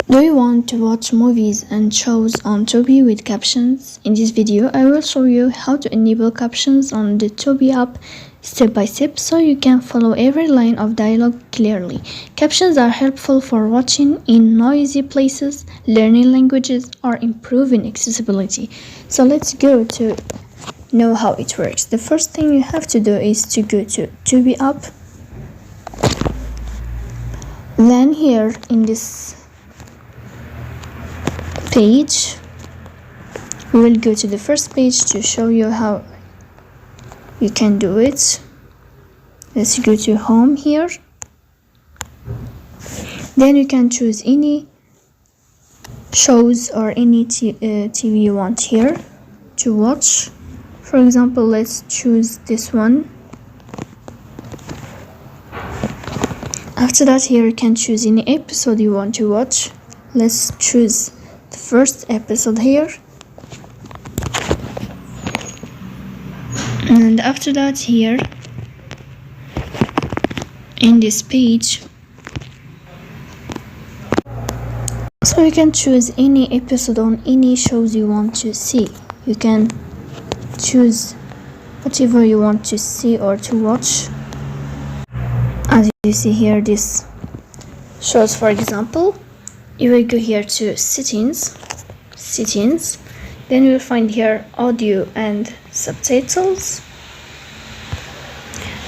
Do you want to watch movies and shows on Tubi with captions? In this video, I will show you how to enable captions on the Tubi app step by step so you can follow every line of dialogue clearly. Captions are helpful for watching in noisy places, learning languages, or improving accessibility. So let's go to know how it works. The first thing you have to do is to go to Tubi app. Then here in this page, we will go to the first page to show you how you can do it. Let's go to home here. Then you can choose any shows or any TV you want here to watch. For example, let's choose this one. After that, here you can choose any episode you want to watch. Let's choose the first episode here. And after that, here in this page, so you can choose any episode on any shows you want to see. You can choose whatever you want to see or to watch. As you see here, this shows, for example, you will go here to settings, then you will find here audio and subtitles,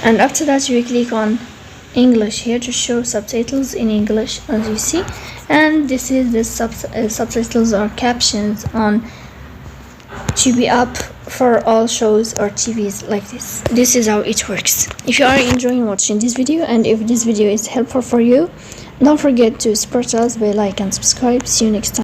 and after that you will click on English here to show subtitles in English, as you see. And this is the subtitles or captions on Tubi app for all shows or TVs like this. This is how it works. If you are enjoying watching this video and if this video is helpful for you, don't forget to support us by like and subscribe. See you next time.